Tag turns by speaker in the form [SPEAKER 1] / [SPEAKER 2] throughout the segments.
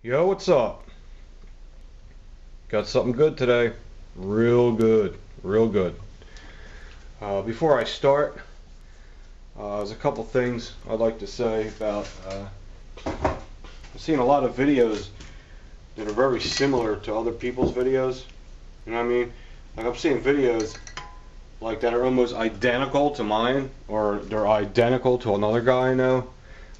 [SPEAKER 1] Yo, what's up? Got something good today. Real good. Real good. Before I start, there's a couple things I'd like to say about. I've seen a lot of videos that are very similar to other people's videos. You know what I mean? Like, I'm seeing videos like that are almost identical to mine, or they're identical to another guy I know.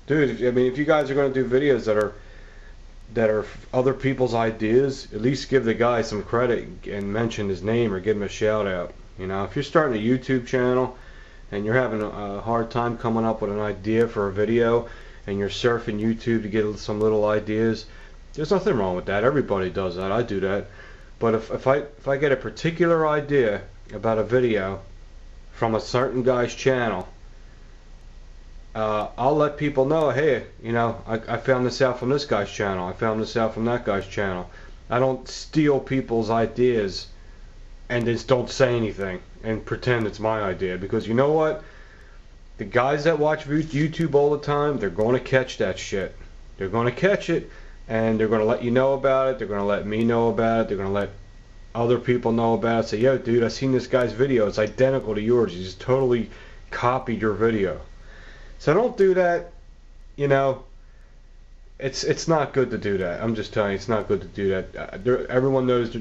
[SPEAKER 1] Dude, I mean, if you guys are going to do videos that are other people's ideas, at least give the guy some credit and mention his name or give him a shout out. You know, if you're starting a YouTube channel and you're having a hard time coming up with an idea for a video and you're surfing YouTube to get some little ideas, there's nothing wrong with that. Everybody does that. I do that. But if I get a particular idea about a video from a certain guy's channel, I'll let people know, hey, you know, I found this out from this guy's channel. I found this out from that guy's channel. I don't steal people's ideas and just don't say anything and pretend it's my idea, because you know what? The guys that watch YouTube all the time, they're going to catch that shit. They're going to catch it, and they're going to let you know about it. They're going to let me know about it. They're going to let other people know about it. Say, yo, dude, I seen this guy's video. It's identical to yours. He just totally copied your video. So don't do that. You know, it's not good to do that. I'm just telling you, it's not good to do that. Everyone knows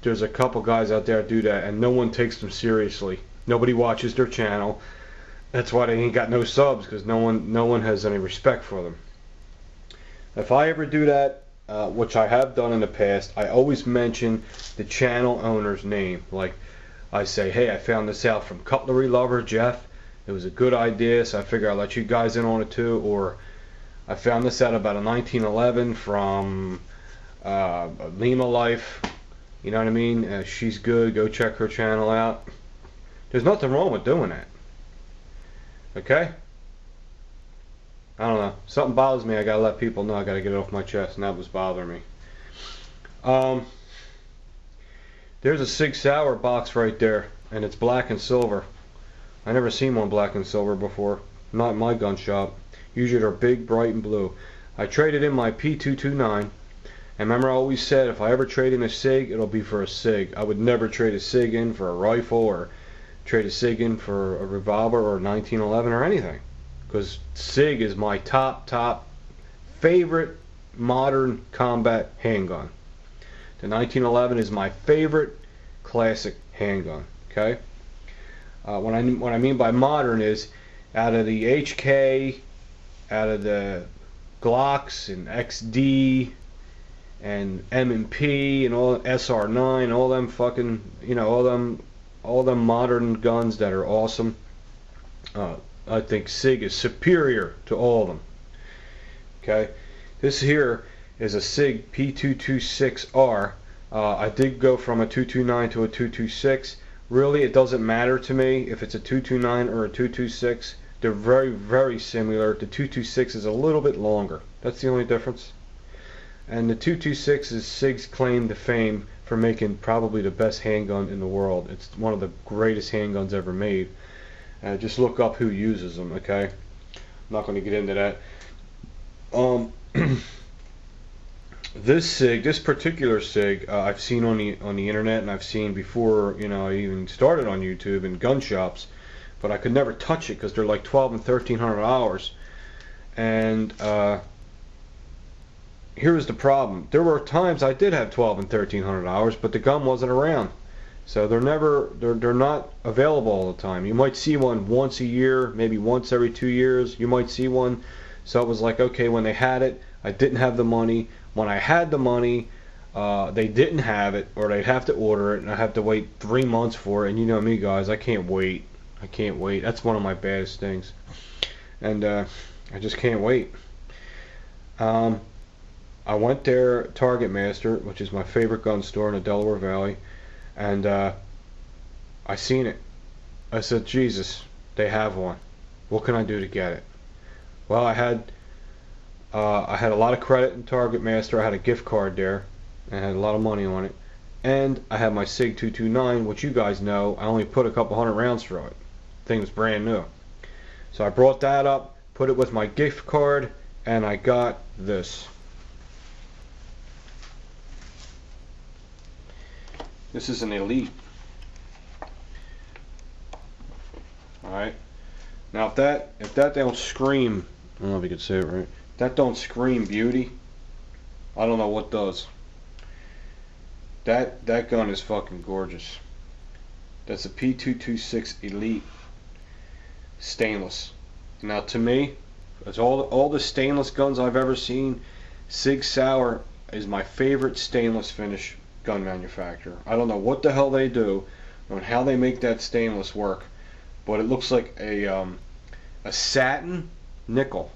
[SPEAKER 1] there's a couple guys out there that do that, and no one takes them seriously. Nobody watches their channel. That's why they ain't got no subs, because no one has any respect for them. If I ever do that, which I have done in the past, I always mention the channel owner's name. Like, I say, hey, I found this out from Cutlery Lover Jeff. It was a good idea, so I figure I'll let you guys in on it too. Or I found this out about a 1911 from Lima Life. You know what I mean? She's good. Go check her channel out. There's nothing wrong with doing that. Okay? I don't know. Something bothers me. I gotta let people know. I gotta get it off my chest, and that was bothering me. There's a Sig Sauer box right there, and it's black and silver. I never seen one black and silver before. Not in my gun shop. Usually they're big, bright, and blue. I traded in my P229, and remember I always said if I ever trade in a Sig, it'll be for a Sig. I would never trade a Sig in for a rifle, or trade a Sig in for a revolver, or a 1911, or anything. Because Sig is my top favorite modern combat handgun. The 1911 is my favorite classic handgun. Okay? What I mean by modern is out of the HK, out of the Glocks and XD and M&P and all SR9, all them fucking, you know, all them modern guns that are awesome. I think Sig is superior to all of them. Okay, this here is a Sig P226R. I did go from a 229 to a 226. Really, it doesn't matter to me if it's a 229 or a 226. They're very, very similar. The 226 is a little bit longer. That's the only difference. And the 226 is Sig's claim to fame for making probably the best handgun in the world. It's one of the greatest handguns ever made. Just look up who uses them, okay? I'm not going to get into that. This Sig, this particular Sig, I've seen on the internet, and I've seen before, you know, I even started on YouTube in gun shops, but I could never touch it because they're like $1,200 and $1,300. And here's the problem: there were times I did have $1,200 and $1,300, but the gun wasn't around. So they're not available all the time. You might see one once a year, maybe once every 2 years. You might see one. So it was like, okay, when they had it, I didn't have the money. When I had the money, they didn't have it, or they'd have to order it, and I have to wait 3 months for it. And you know me, guys, I can't wait. I can't wait. That's one of my baddest things. And I just can't wait. I went there, Target Master, which is my favorite gun store in the Delaware Valley, and I seen it. I said, Jesus, they have one. What can I do to get it? Well, I had a lot of credit in Target Master. I had a gift card there. I had a lot of money on it. And I had my Sig 229, which you guys know, I only put a couple hundred rounds through it. Thing was brand new. So I brought that up, put it with my gift card, and I got this. This is an Elite. Alright. Now if that don't scream, I don't know if you can say it right. If that don't scream beauty, I don't know what does. That gun is fucking gorgeous. That's a P226 Elite stainless. Now to me, it's all the stainless guns I've ever seen, Sig Sauer is my favorite stainless finish gun manufacturer. I don't know what the hell they do on how they make that stainless work, but it looks like a satin nickel.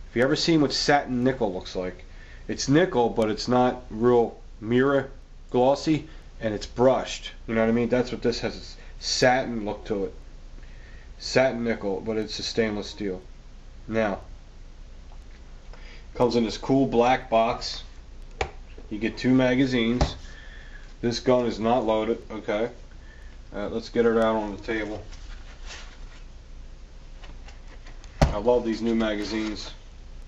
[SPEAKER 1] If you ever seen what satin nickel looks like, it's nickel, but it's not real mirror glossy, and it's brushed. You know what I mean? That's what this has. It's satin look to it. Satin nickel, but it's a stainless steel. Now, comes in this cool black box. You get 2 magazines. This gun is not loaded. Okay. Let's get it out on the table. I love these new magazines.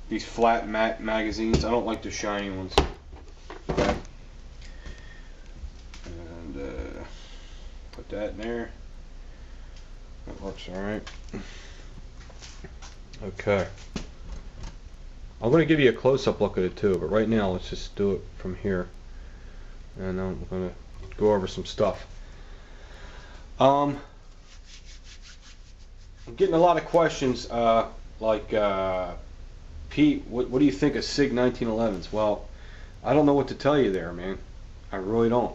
[SPEAKER 1] These flat matte magazines. I don't like the shiny ones. Okay. And put that in there. That works alright. Okay. I'm going to give you a close-up look at it too, but right now let's just do it from here. And I'm going to go over some stuff. I'm getting a lot of questions like, Pete, what do you think of Sig 1911s? Well, I don't know what to tell you there, man. I really don't.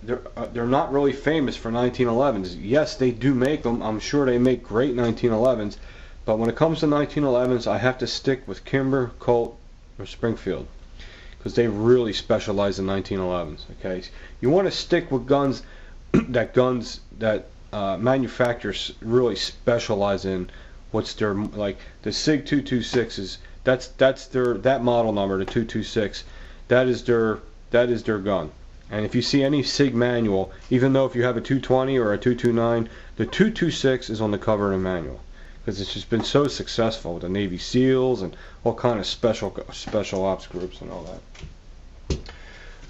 [SPEAKER 1] They're not really famous for 1911s. Yes, they do make them. I'm sure they make great 1911s. But when it comes to 1911s, I have to stick with Kimber, Colt, or Springfield, because they really specialize in 1911s. Okay, you want to stick with guns that manufacturers really specialize in. What's their, like the Sig 226s? That model number, the 226. That is their gun. And if you see any Sig manual, even though if you have a 220 or a 229, the 226 is on the cover of the manual, because it's just been so successful with the Navy SEALs and all kind of special ops groups and all that.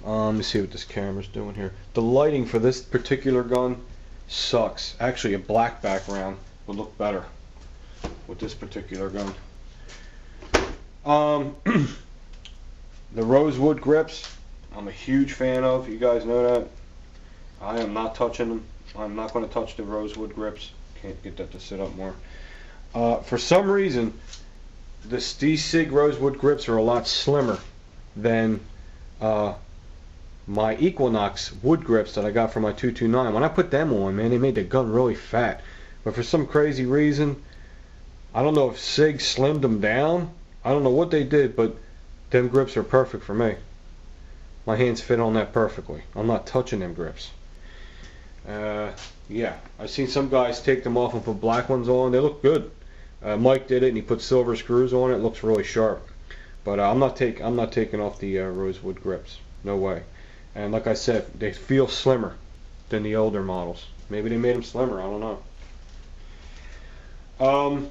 [SPEAKER 1] Let me see what this camera's doing here. The lighting for this particular gun sucks. Actually, a black background would look better with this particular gun. The rosewood grips, I'm a huge fan of. You guys know that. I am not touching them. I'm not going to touch the rosewood grips. Can't get that to sit up more. For some reason, these Sig rosewood grips are a lot slimmer than my Equinox wood grips that I got for my 229. When I put them on, man, they made the gun really fat. But for some crazy reason, I don't know if Sig slimmed them down. I don't know what they did, but them grips are perfect for me. My hands fit on that perfectly. I'm not touching them grips. Yeah, I've seen some guys take them off and put black ones on. They look good. Mike did it, and he put silver screws on it. It looks really sharp. But I'm not taking off the rosewood grips. No way. And like I said, they feel slimmer than the older models. Maybe they made them slimmer. I don't know.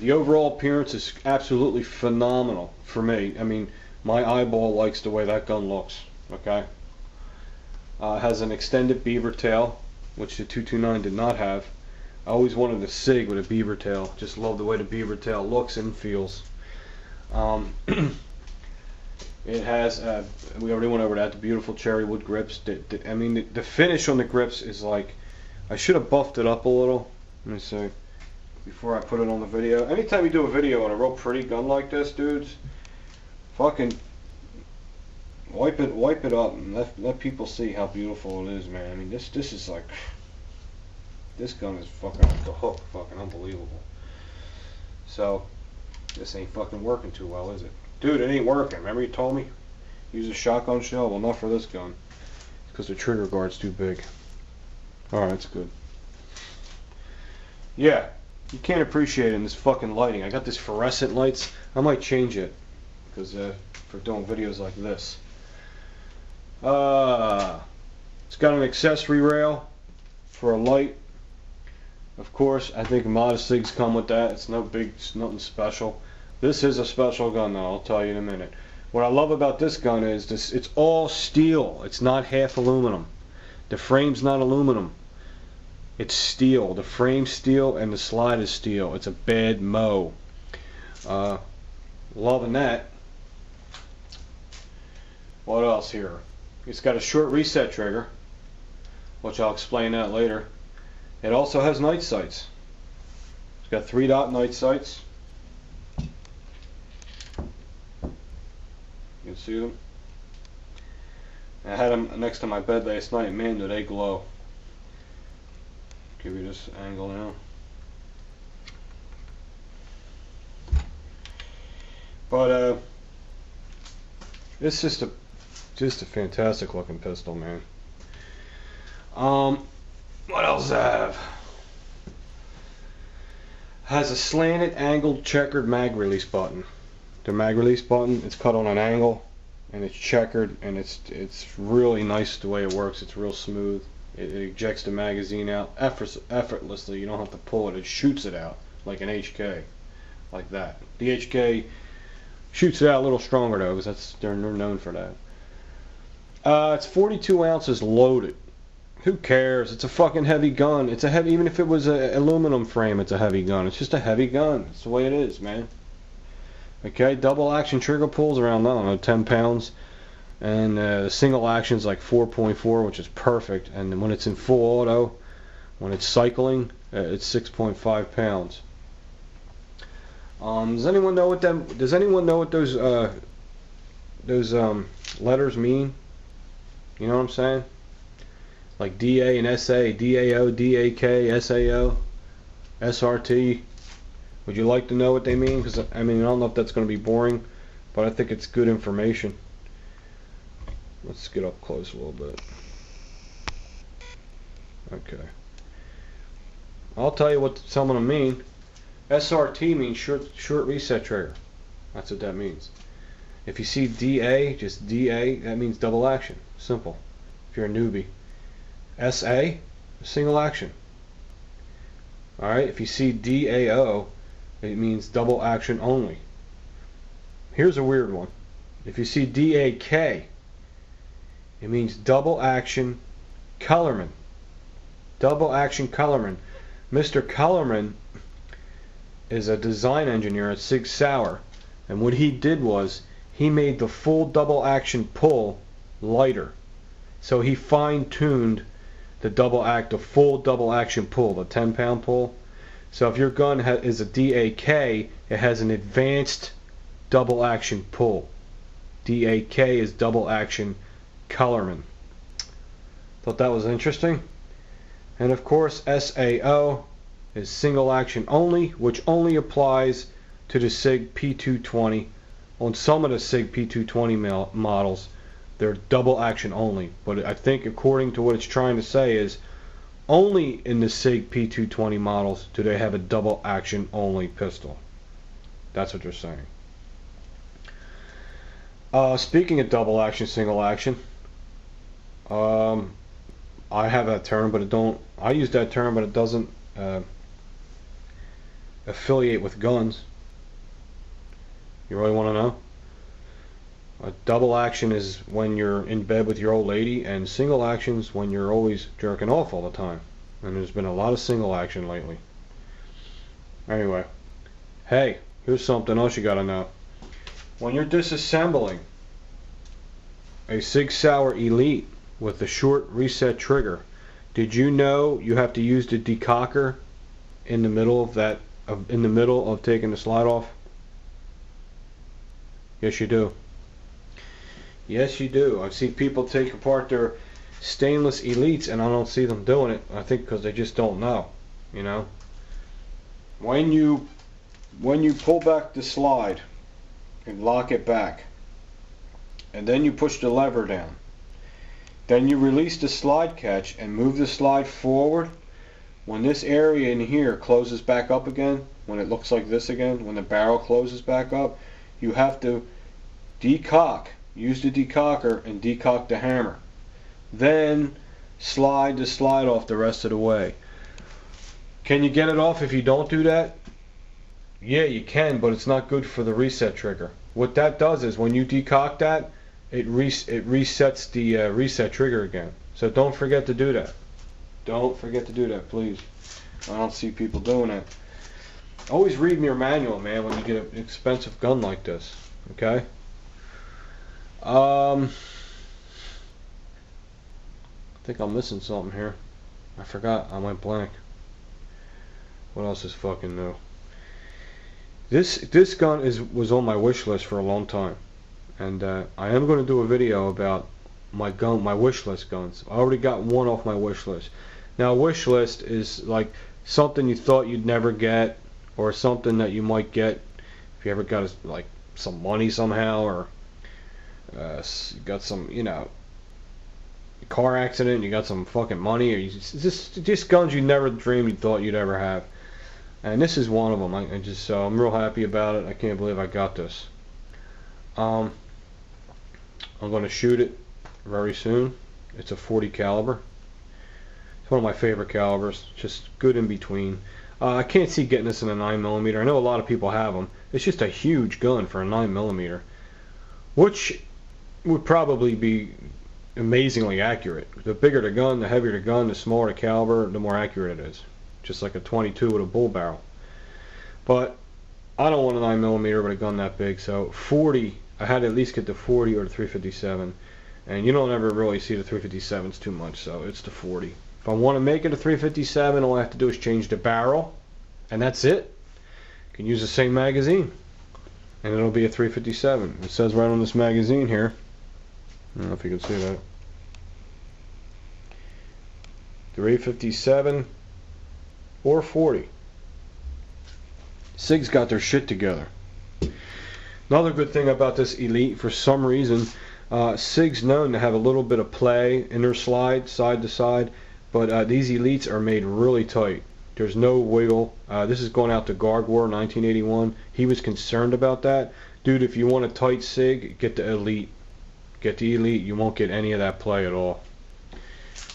[SPEAKER 1] The overall appearance is absolutely phenomenal for me. I mean, my eyeball likes the way that gun looks. Okay. It has an extended beaver tail, which the 229 did not have. I always wanted a Sig with a beaver tail. Just love the way the beaver tail looks and feels. It has, we already went over that, the beautiful cherry wood grips. I mean, the finish on the grips is like, I should have buffed it up a little. Let me see. Before I put it on the video. Anytime you do a video on a real pretty gun like this, dudes, fucking wipe it up and let people see how beautiful it is, man. I mean, this is like, this gun is fucking off the hook, fucking unbelievable. So this ain't fucking working too well, is it? Dude, it ain't working. Remember you told me? Use a shotgun shell? Well, not for this gun. Because the trigger guard's too big. Alright, that's good. Yeah, you can't appreciate it in this fucking lighting. I got this fluorescent lights. I might change it. Because for doing videos like this. It's got an accessory rail for a light. Of course, I think a lot of Sigs come with that. It's nothing special. This is a special gun though, I'll tell you in a minute. What I love about this gun is this, it's all steel. It's not half aluminum. The frame's not aluminum. It's steel. The frame's steel and the slide is steel. It's a bad mo. Loving that. What else here? It's got a short reset trigger, which I'll explain that later. It also has night sights. It's got 3-dot night sights. You can see them. I had them next to my bed last night. Man, do they glow. Give you this angle now. But it's just a fantastic looking pistol, man. What else does it have? Has a slanted, angled, checkered mag release button. The mag release button, it's cut on an angle, and it's checkered, and it's really nice the way it works. It's real smooth. It ejects the magazine out effortlessly. You don't have to pull it. It shoots it out like an HK, like that. The HK shoots it out a little stronger though, because they're known for that. It's 42 ounces loaded. Who cares? It's a fucking heavy gun. It's a heavy, even if it was an aluminum frame, it's a heavy gun. It's just a heavy gun. It's the way it is, man. Okay, double action trigger pulls around, I don't know, 10 pounds. And single action's like 4.4, which is perfect. And when it's in full auto, when it's cycling, it's 6.5 pounds. Does anyone know what those letters mean? You know what I'm saying? Like DA and SA, DAO, DAK, SAO, SRT. Would you like to know what they mean? Because I mean, I don't know if that's going to be boring, but I think it's good information. Let's get up close a little bit. Okay. I'll tell you what some of them mean. SRT means short reset trigger. That's what that means. If you see DA, just DA, that means double action. Simple. If you're a newbie. SA, single action. Alright, if you see DAO, it means double action only. Here's a weird one. If you see DAK, it means double action colorman. Double action colorman. Mr. Colorman is a design engineer at Sig Sauer, and what he did was he made the full double action pull lighter. So he fine-tuned the full double action pull, the 10-pound pull. So if your gun is a DAK, it has an advanced double action pull. DAK is double action colorman. Thought that was interesting. And of course SAO is single action only, which only applies to the Sig P220. On some of the Sig P220 models, they're double action only. But I think according to what it's trying to say is only in the Sig P220 models do they have a double action only pistol. That's what they're saying. Speaking of double action, single action, I have that term, but I use that term, but it doesn't affiliate with guns. You really want to know? A double action is when you're in bed with your old lady, and single action's when you're always jerking off all the time. And there's been a lot of single action lately. Anyway, hey, here's something else you gotta know. When you're disassembling a Sig Sauer Elite with a short reset trigger, did you know you have to use the decocker in the middle of taking the slide off? Yes, you do. Yes, you do. I've seen people take apart their stainless Elites, and I don't see them doing it. I think because they just don't know. You know, when you pull back the slide and lock it back, and then you push the lever down, then you release the slide catch and move the slide forward. When this area in here closes back up again, when it looks like this again, when the barrel closes back up, you have to decock. Use the decocker and decock the hammer. Then slide the slide off the rest of the way. Can you get it off if you don't do that? Yeah, you can, but it's not good for the reset trigger. what that does is when you decock that, it resets the reset trigger again. So don't forget to do that. Don't forget to do that, please. I don't see people doing it. Always read your manual, man, when you get an expensive gun like this. Okay? I think I'm missing something here. I forgot. I went blank. What else is fucking new? This gun was on my wish list for a long time, and I am going to do a video about my wish list guns. I already got one off my wish list. Now, a wish list is like something you thought you'd never get, or something that you might get if you ever got like some money somehow, or you got some, you know, car accident, you got some fucking money, or just guns you never dreamed you thought you'd ever have. And this is one of them. I'm real happy about it. I can't believe I got this. I'm going to shoot it very soon. It's a 40 caliber. It's one of my favorite calibers. Just good in between. I can't see getting this in a 9mm. I know a lot of people have them. It's just a huge gun for a 9mm, which would probably be amazingly accurate. The bigger the gun, the heavier the gun, the smaller the caliber, the more accurate it is. Just like a 22 with a bull barrel. But I don't want a 9mm with a gun that big, so 40, I had to at least get the 40 or the 357, and you don't ever really see the 357s too much, so it's the 40. If I want to make it a 357, all I have to do is change the barrel, and that's it. You can use the same magazine, and it'll be a 357. It says right on this magazine here, I don't know if you can see that, 357 or 40. Sig's got their shit together. Another good thing about this Elite, for some reason, Sig's known to have a little bit of play in their slide, side to side, but these Elites are made really tight. There's no wiggle. This is going out to Guard War 1981. He was concerned about that. Dude, if you want a tight Sig, get the Elite. Get the Elite. You won't get any of that play at all.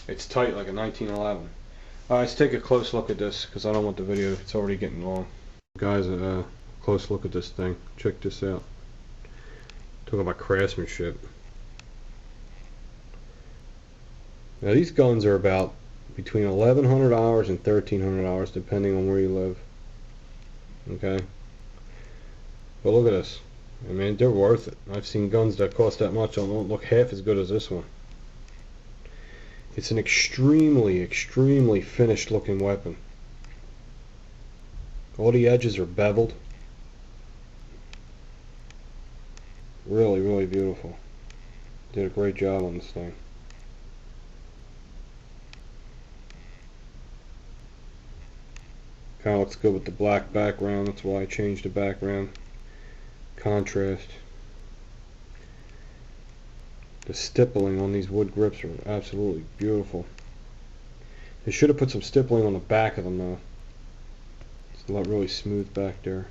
[SPEAKER 1] It's tight like a 1911. Let's take a close look at this, because I don't want the video, it's already getting long. Guys, a close look at this thing. Check this out. Talk about craftsmanship. Now these guns are about between $1,100 and $1,300 depending on where you live. Okay? But look at this. I mean, they're worth it. I've seen guns that cost that much and don't look half as good as this one. It's an extremely, extremely finished looking weapon. All the edges are beveled. Really, really beautiful. Did a great job on this thing. Kind of looks good with the black background. That's why I changed the background. Contrast. The stippling on these wood grips are absolutely beautiful. They should have put some stippling on the back of them though. It's not really smooth back there.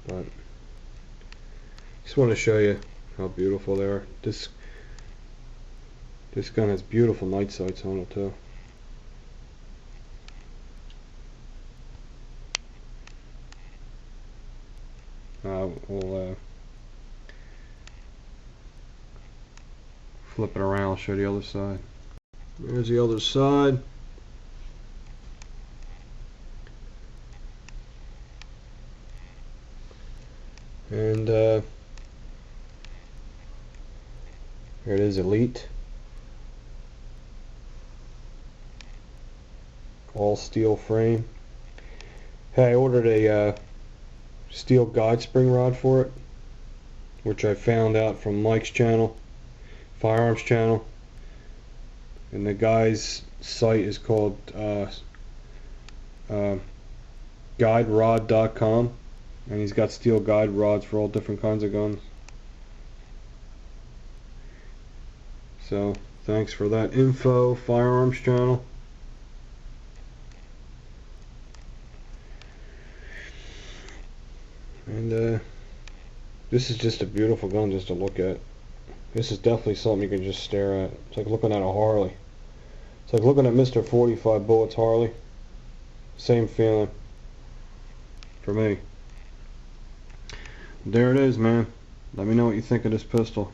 [SPEAKER 1] But just want to show you how beautiful they are. This gun has beautiful night sights on it too. We'll flip it around, I'll show you the other side. There's the other side. And here it is, Elite. All steel frame. Hey, I ordered a steel guide spring rod for it, which I found out from Mike's channel, Firearms channel, and the guy's site is called guiderod.com, and he's got steel guide rods for all different kinds of guns. So thanks for that info, Firearms channel. And this is just a beautiful gun just to look at. This is definitely something you can just stare at. It's like looking at a Harley. It's like looking at Mr. 45 Bullets Harley. Same feeling for me. There it is, man. Let me know what you think of this pistol.